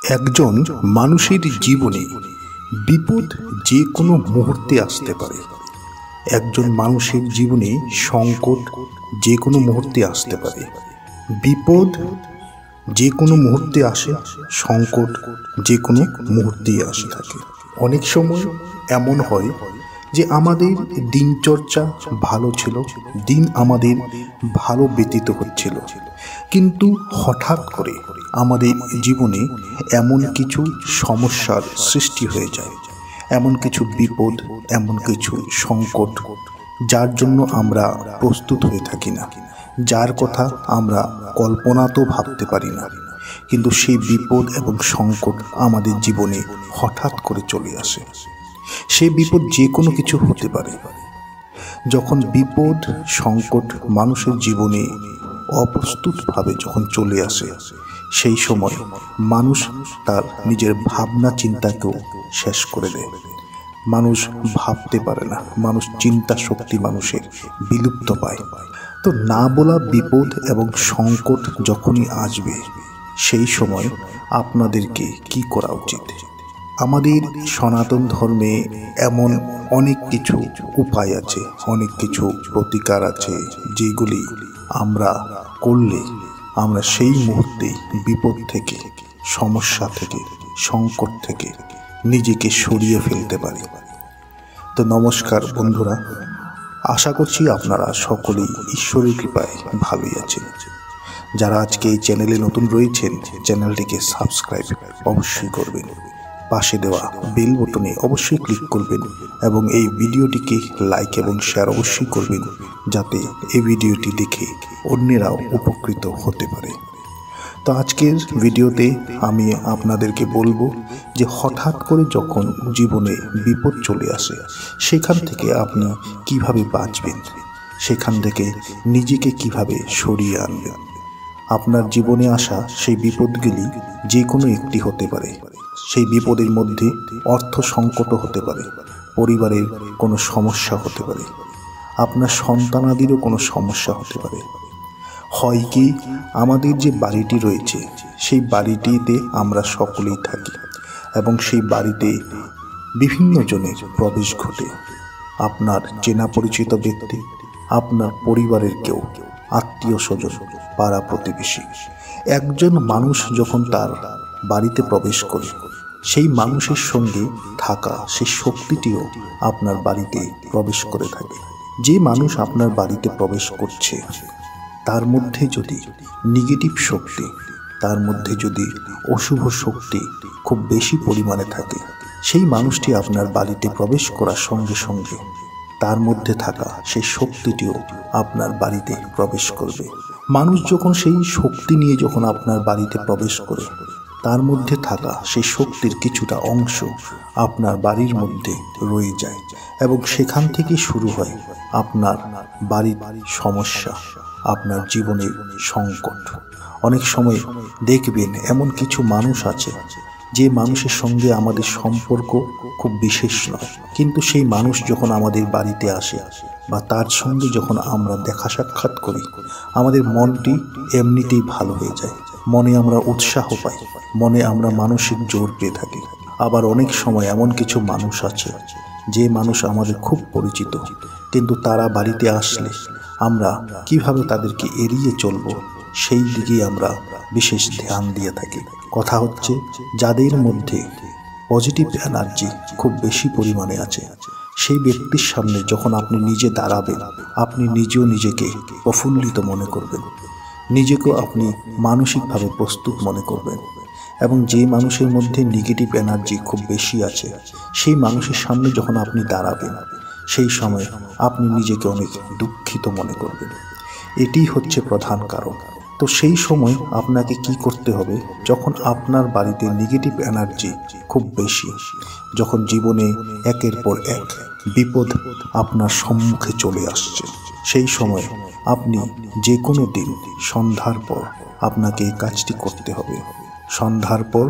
একজন মানুষের জীবনে বিপদ যে কোনো মুহূর্তে আসতে পারে। একজন মানুষের জীবনে সংকট যে কোনো মুহূর্তে আসতে পারে। বিপদ যে কোনো মুহূর্তে আসে, সংকট যে কোনো মুহূর্তেই আসে থাকে। অনেক সময় এমন হয় যে আমাদের দিনচর্চা ভালো ছিল, দিন আমাদের ভালো ব্যতীত হচ্ছিল, কিন্তু হঠাৎ করে আমাদের জীবনে এমন কিছু সমস্যার সৃষ্টি হয়ে যায়, এমন কিছু বিপদ, এমন কিছু সংকট যার জন্য আমরা প্রস্তুত হয়ে থাকি না, যার কথা আমরা কল্পনাতেও ভাবতে পারি না, কিন্তু সেই বিপদ এবং সংকট আমাদের জীবনে হঠাৎ করে চলে আসে। সেই বিপদ যে কোনো কিছু হতে পারে। যখন বিপদ সংকট মানুষের জীবনে অপ্রস্তুতভাবে যখন চলে আসে, সেই সময় মানুষ তার নিজের ভাবনা চিন্তাকেও শেষ করে দেয়। মানুষ ভাবতে পারে না, মানুষ চিন্তা শক্তি মানুষের বিলুপ্ত পায়। তো না বলা বিপদ এবং সংকট যখনই আসবে, সেই সময় আপনাদেরকে কি করা উচিত? আমাদের সনাতন ধর্মে এমন অনেক কিছু উপায় আছে, অনেক কিছু প্রতিকার আছে, যেগুলি আমরা করলে আমরা সেই মুহূর্তে বিপদ থেকে, সমস্যা থেকে, সংকট থেকে নিজেকে সরিয়ে ফেলতে পারি। তো নমস্কার বন্ধুরা, আশা করছি আপনারা সকলেই ঈশ্বরের কৃপায় ভালোই আছেন। যারা আজকে এই চ্যানেলে নতুন রয়েছেন, চ্যানেলটিকে সাবস্ক্রাইব অবশ্যই করবেন, পাশে দেওয়া বেল বটনে অবশ্যই ক্লিক করবেন এবং এই ভিডিওটিকে লাইক এবং শেয়ার অবশ্যই করবেন, যাতে এই ভিডিওটি দেখে অন্যরাও উপকৃত হতে পারে। তো আজকের ভিডিওতে আমি আপনাদেরকে বলবো যে হঠাৎ করে যখন জীবনে বিপদ চলে আসে, সেখান থেকে আপনি কিভাবে বাঁচবেন, সেখান থেকে নিজেকে কিভাবে সরিয়ে আনবেন। আপনার জীবনে আসা সেই বিপদগুলি যে কোনো একটি হতে পারে। সেই বিপদের মধ্যে অর্থ সংকটও হতে পারে, পরিবারের কোনো সমস্যা হতে পারে, আপনার সন্তানাদিরও কোনো সমস্যা হতে পারে। হয় কি, আমাদের যে বাড়িটি রয়েছে, সেই বাড়িটিতে আমরা সকলেই থাকি এবং সেই বাড়িতে বিভিন্ন জনের প্রবেশ ঘটে। আপনার চেনা পরিচিত ব্যক্তি, আপনার পরিবারের কেউ, আত্মীয় স্বজন, পাড়া প্রতিবেশী। একজন মানুষ যখন তার বাড়িতে প্রবেশ করে, সেই মানুষের সঙ্গে থাকা সেই শক্তিটিও আপনার বাড়িতে প্রবেশ করে থাকে। যে মানুষ আপনার বাড়িতে প্রবেশ করছে, তার মধ্যে যদি নেগেটিভ শক্তি, তার মধ্যে যদি অশুভ শক্তি খুব বেশি পরিমাণে থাকে, সেই মানুষটি আপনার বাড়িতে প্রবেশ করার সঙ্গে সঙ্গে তার মধ্যে থাকা সেই শক্তিটিও আপনার বাড়িতে প্রবেশ করবে। মানুষ যখন সেই শক্তি নিয়ে যখন আপনার বাড়িতে প্রবেশ করে, তার মধ্যে থাকা সেই শক্তির কিছুটা অংশ আপনার বাড়ির মধ্যে রয়ে যায় এবং সেখান থেকে শুরু হয় আপনার বাড়ির সমস্যা, আপনার জীবনের সংকট। অনেক সময় দেখবেন এমন কিছু মানুষ আছে, যে মানুষের সঙ্গে আমাদের সম্পর্ক খুব বিশেষ নয়, কিন্তু সেই মানুষ যখন আমাদের বাড়িতে আসে বা তার সঙ্গে যখন আমরা দেখা সাক্ষাৎ করি, আমাদের মনটি এমনিতেই ভালো হয়ে যায়, মনে আমরা উৎসাহ পাই, মনে আমরা মানসিক জোর পেয়ে থাকি। আবার অনেক সময় এমন কিছু মানুষ আছে, যে মানুষ আমাদের খুব পরিচিত, কিন্তু তারা বাড়িতে আসলে আমরা কিভাবে তাদেরকে এড়িয়ে চলব, সেই দিকেই আমরা বিশেষ ধ্যান দিয়ে থাকি। কথা হচ্ছে, যাদের মধ্যে পজিটিভ এনার্জি খুব বেশি পরিমাণে আছে, সেই ব্যক্তির সামনে যখন আপনি নিজে দাঁড়াবেন, আপনি নিজেও নিজেকে প্রফুল্লিত মনে করবেন, নিজেকেও আপনি মানসিকভাবে প্রস্তুত মনে করবেন। এবং যে মানুষের মধ্যে নেগেটিভ এনার্জি খুব বেশি আছে, সেই মানুষের সামনে যখন আপনি দাঁড়াবেন, সেই সময় আপনি নিজেকে অনেক দুঃখিত মনে করবেন। এটি হচ্ছে প্রধান কারণ। তো সেই সময় আপনাকে কি করতে হবে? যখন আপনার বাড়িতে নেগেটিভ এনার্জি খুব বেশি, যখন জীবনে একের পর এক বিপদ আপনার সম্মুখে চলে আসছে, সেই সময় আপনি যে কোনো দিন সন্ধ্যার পর আপনাকে এই কাজটি করতে হবে। সন্ধ্যার পর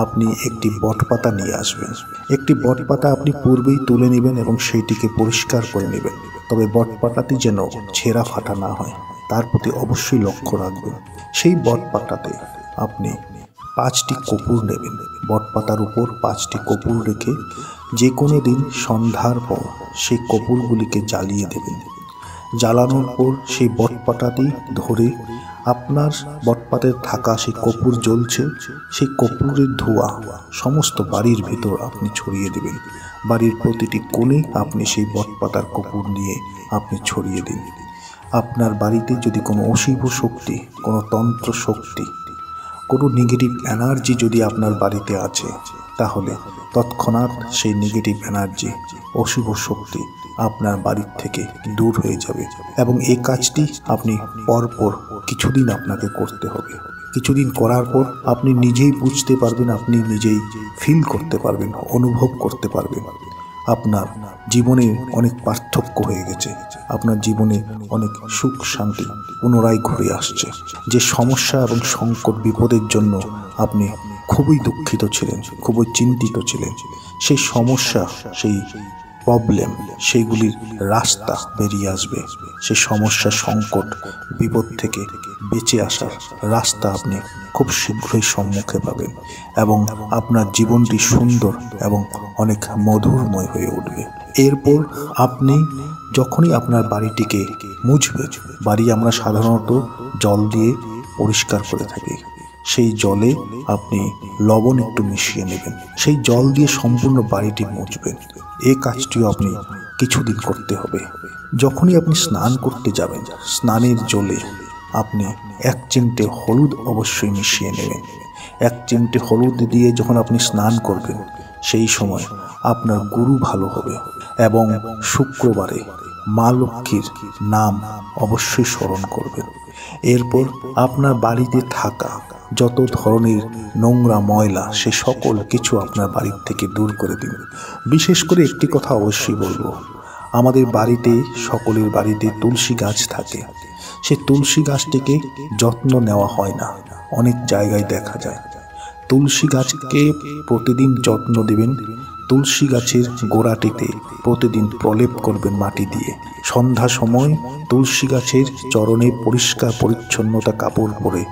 আপনি একটি বটপাতা নিয়ে আসবেন। একটি বটপাতা আপনি পূর্বেই তুলে নেবেন এবং সেইটিকে পরিষ্কার করে নেবেন, তবে বটপাতাটি যেন ছেঁড়া ফাটা না হয়, তার প্রতি অবশ্যই লক্ষ্য রাখবেন। সেই বটপাতাতে আপনি 5টি কর্পূর নেবেন। বটপাতার উপর 5টি কর্পূর রেখে যে কোনো দিন সন্ধ্যার পর সেই কর্পূরগুলিকে জ্বালিয়ে দেবেন। জ্বালানোর পর সেই বটপাতাটি ধরে আপনার বটপাতে থাকা সেই কর্পূর জ্বলছে, সেই কর্পূরের ধোঁয়া সমস্ত বাড়ির ভিতর আপনি ছড়িয়ে দেবেন। বাড়ির প্রতিটি কোণে আপনি সেই বটপাতার কর্পূর নিয়ে আপনি ছড়িয়ে দিন। আপনার বাড়িতে যদি কোনো অশুভ শক্তি, কোনো তন্ত্র শক্তি, কোনো নেগেটিভ এনার্জি যদি আপনার বাড়িতে আছে, তাহলে তৎক্ষণাৎ সেই নেগেটিভ এনার্জি, অশুভ শক্তি আপনার বাড়ির থেকে দূর হয়ে যাবে। এবং এই কাজটি আপনি পরপর কিছুদিন আপনাকে করতে হবে। কিছুদিন করার পর আপনি নিজেই বুঝতে পারবেন, আপনি নিজেই ফিল করতে পারবেন, অনুভব করতে পারবেন আপনার জীবনে অনেক পার্থক্য হয়ে গেছে। আপনার জীবনে অনেক সুখ শান্তি পুনরায় ঘুরে আসছে। যে সমস্যা এবং সংকট বিপদের জন্য আপনি খুবই দুঃখিত ছিলেন, খুবই চিন্তিত ছিলেন, সেই সমস্যা, সেই প্রবলেম, সেইগুলির রাস্তা বেরিয়ে আসবে। সেই সমস্যা, সংকট, বিপদ থেকে বেঁচে আসার রাস্তা আপনি খুব শীঘ্রই সম্মুখে পাবেন এবং আপনার জীবনটি সুন্দর এবং অনেক মধুরময় হয়ে উঠবে। এরপর আপনি যখনই আপনার বাড়িটিকে মুছবেন, বাড়ি আমরা সাধারণত জল দিয়ে পরিষ্কার করে থাকি, সেই জলে আপনি লবণ একটু মিশিয়ে নেবেন। সেই জল দিয়ে সম্পূর্ণ বাড়িটি মুছবেন। এই কাজটিও আপনি কিছুদিন করতে হবে। যখনই আপনি স্নান করতে যাবেন, স্নানের জলে আপনি 1 চিমটে হলুদ অবশ্যই মিশিয়ে নেবেন। 1 চিমটে হলুদ দিয়ে যখন আপনি স্নান করবেন, সেই সময় আপনার গুরু ভালো হবে এবং শুক্রবারে মা লক্ষ্মীর নাম অবশ্যই স্মরণ করবেন। এরপর আপনার বাড়িতে থাকা যত ধরনের নোংরা ময়লা, সে সকল কিছু আপনার বাড়ির থেকে দূর করে দিন। বিশেষ করে একটি কথা অবশ্যই বলবো, আমাদের বাড়িতে, সকলের বাড়িতে তুলসী গাছ থাকে। সেই তুলসী গাছটিকে যত্ন নেওয়া হয় না, অনেক জায়গায় দেখা যায়। তুলসী গাছকে প্রতিদিন যত্ন দেবেন। তুলসী গাছের গোড়াটিতে প্রতিদিন প্রলেপ করবেন মাটি দিয়ে। সন্ধ্যা সময় তুলসী গাছের চরণে পরিষ্কার পরিচ্ছন্নতা কাপড় পরে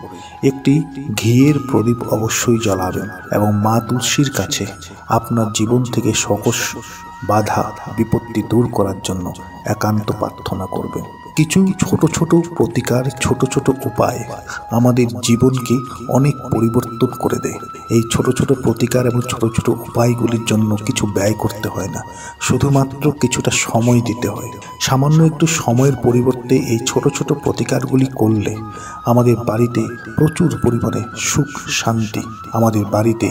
একটি ঘিয়ের প্রদীপ অবশ্যই জ্বালাবেন এবং মা তুলসীর কাছে আপনার জীবন থেকে সকল বাধা বিপত্তি দূর করার জন্য একান্ত প্রার্থনা করবেন। কিছু ছোট ছোট প্রতিকার, ছোট ছোট উপায় আমাদের জীবনকে অনেক পরিবর্তন করে দেয়। এই ছোট ছোট প্রতিকার এবং ছোট ছোট উপায়গুলির জন্য কিছু ব্যয় করতে হয় না, শুধুমাত্র কিছুটা সময় দিতে হয়। সামান্য একটু সময়ের পরিবর্তে এই ছোট ছোট প্রতিকারগুলি করলে আমাদের বাড়িতে প্রচুর পরিমাণে সুখ শান্তি, আমাদের বাড়িতে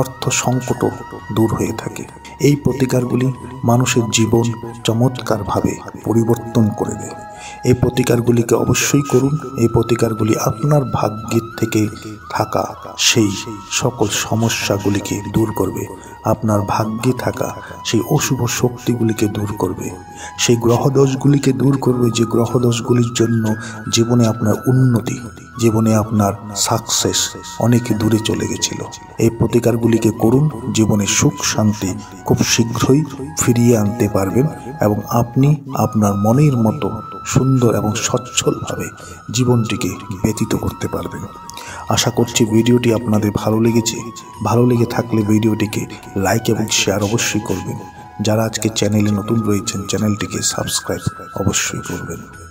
অর্থ সংকটও দূর হয়ে থাকে। এই প্রতিকারগুলি মানুষের জীবন চমৎকারভাবে পরিবর্তন করে দেয়। এই প্রতিকারগুলিকে অবশ্যই করুন। এই প্রতিকারগুলি আপনার ভাগ্যের থেকে থাকা সেই সকল সমস্যাগুলিকে দূর করবে, আপনার ভাগ্যে থাকা সেই অশুভ শক্তিগুলিকে দূর করবে, সেই গ্রহদোষগুলিকে দূর করবে, যে গ্রহদোষগুলির জন্য জীবনে আপনার উন্নতি, জীবনে আপনার সাকসেস অনেক দূরে চলে গেছিল। এই প্রতিকারগুলিকে করুন, জীবনে সুখ শান্তি খুব শীঘ্রই ফিরিয়ে আনতে পারবেন এবং আপনি আপনার মনের মতো সুন্দর এবং সচ্ছলভাবে জীবনটিকে ব্যতীত করতে পারবেন। আশা করছি ভিডিওটি আপনাদের ভালো লেগেছে। ভালো লেগে থাকলে ভিডিওটিকে লাইক এবং শেয়ার অবশ্যই করবেন। যারা আজকে চ্যানেলে নতুন রয়েছেন, চ্যানেলটিকে সাবস্ক্রাইব অবশ্যই করবেন।